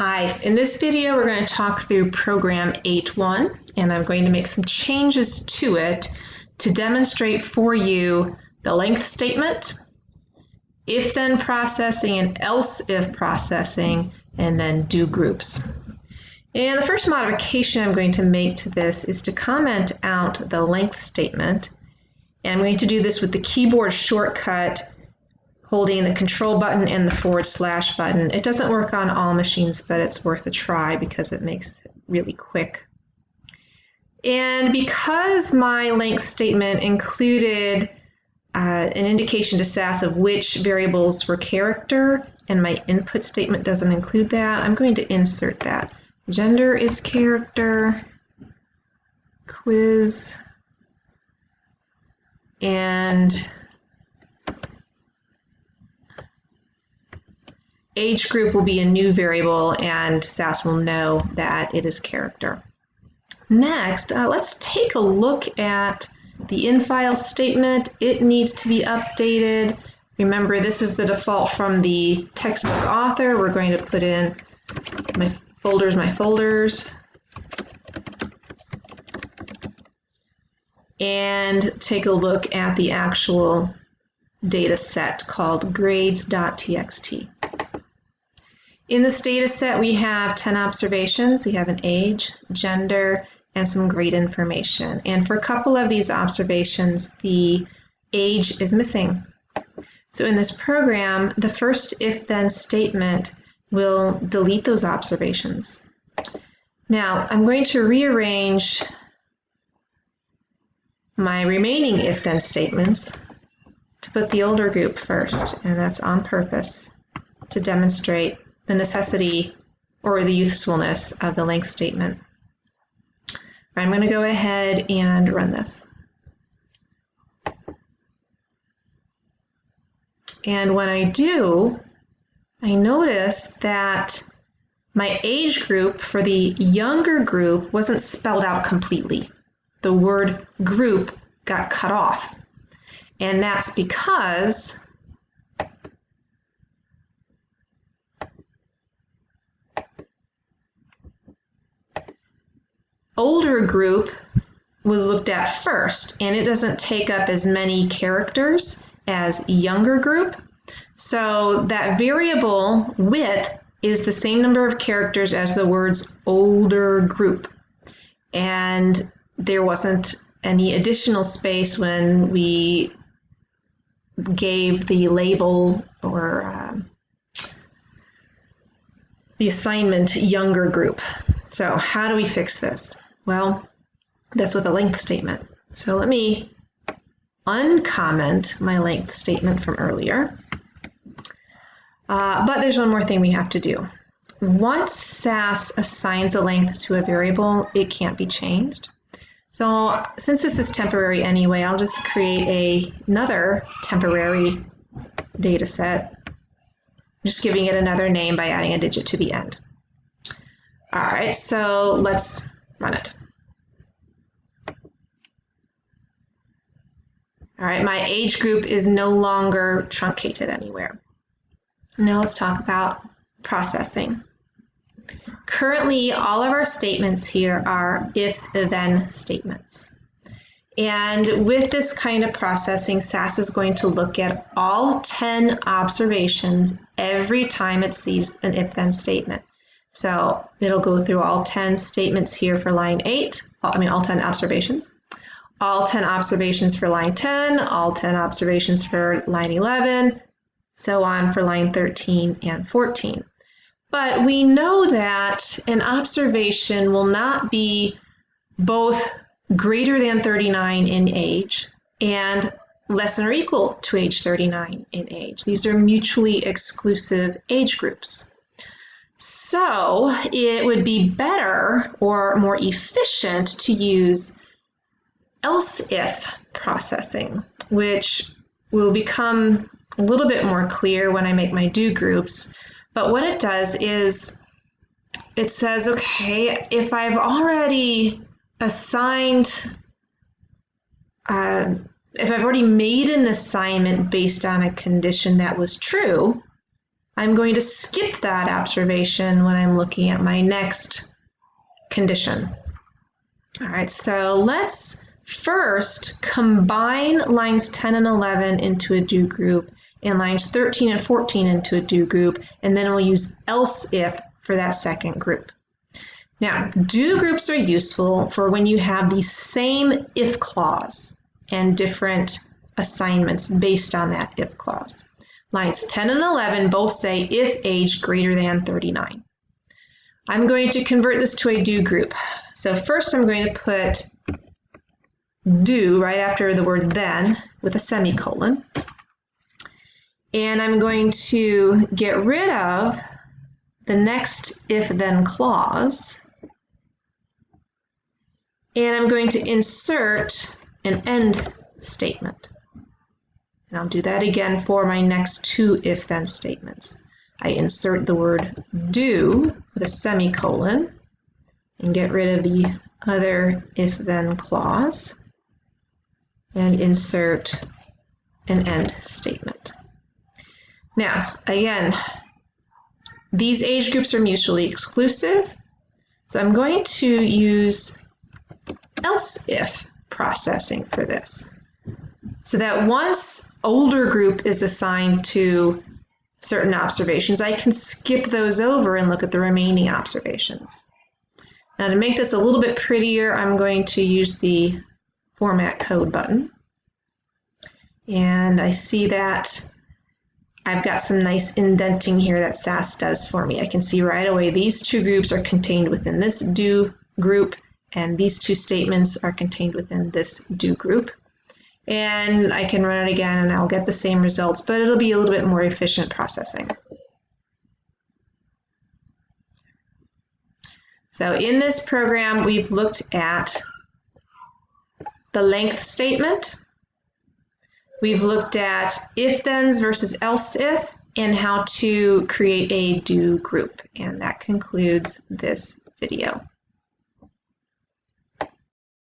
Hi, in this video we're going to talk through program 8.1 and I'm going to make some changes to it to demonstrate for you the length statement, if-then processing and else-if processing, and then do groups. And the first modification I'm going to make to this is to comment out the length statement. And I'm going to do this with the keyboard shortcut holding the control button and the / button. It doesn't work on all machines, but it's worth a try because it makes it really quick. And because my length statement included an indication to SAS of which variables were character, and my input statement doesn't include that, I'm going to insert that. Gender is character, quiz, and age group will be a new variable and SAS will know that it is character. Next, let's take a look at the in-file statement. It needs to be updated. Remember, this is the default from the textbook author. We're going to put in my folders, and take a look at the actual data set called grades.txt. In this data set, we have 10 observations. We have an age, gender, and some grade information. And for a couple of these observations, the age is missing. So in this program, the first if-then statement will delete those observations. Now, I'm going to rearrange my remaining if-then statements to put the older group first, and that's on purpose to demonstrate the necessity or the usefulness of the length statement. I'm going to go ahead and run this. And when I do, I notice that my age group for the younger group wasn't spelled out completely. The word group got cut off. And that's because older group was looked at first, and it doesn't take up as many characters as younger group. So that variable width is the same number of characters as the words older group. And there wasn't any additional space when we gave the label or the assignment younger group. So how do we fix this? Well, that's with a length statement. So let me uncomment my length statement from earlier. But there's one more thing we have to do. Once SAS assigns a length to a variable, it can't be changed. So since this is temporary anyway, I'll just create another temporary data set, just giving it another name by adding a digit to the end. All right, so let's run it. All right, my age group is no longer truncated anywhere. Now let's talk about processing. Currently, all of our statements here are if-then statements. And with this kind of processing, SAS is going to look at all 10 observations every time it sees an if-then statement. So it'll go through all 10 statements here for line 8, all 10 observations, all 10 observations for line 10, all 10 observations for line 11, so on for line 13 and 14. But we know that an observation will not be both greater than 39 in age and less than or equal to age 39 in age. These are mutually exclusive age groups. So it would be better or more efficient to use else-if processing, which will become a little bit more clear when I make my do groups. But what it does is it says, okay, if I've already assigned, if I've already made an assignment based on a condition that was true, I'm going to skip that observation when I'm looking at my next condition. All right, so let's first combine lines 10 and 11 into a do group and lines 13 and 14 into a do group, and then we'll use else if for that second group. Now, do groups are useful for when you have the same if clause and different assignments based on that if clause. Lines 10 and 11 both say if age greater than 39. I'm going to convert this to a do group. So first I'm going to put do right after the word then with a semicolon. And I'm going to get rid of the next if then clause. And I'm going to insert an end statement. And I'll do that again for my next two if then statements. I insert the word do with a semicolon and get rid of the other if then clause and insert an end statement. Now, again, these age groups are mutually exclusive, so I'm going to use else if processing for this, so that once older group is assigned to certain observations, I can skip those over and look at the remaining observations. Now, to make this a little bit prettier, I'm going to use the Format Code button. And I see that I've got some nice indenting here that SAS does for me. I can see right away these two groups are contained within this do group, and these two statements are contained within this do group. And I can run it again and I'll get the same results, but it'll be a little bit more efficient processing. So in this program, we've looked at the length statement. We've looked at if-thens versus else-if and how to create a do group. And that concludes this video.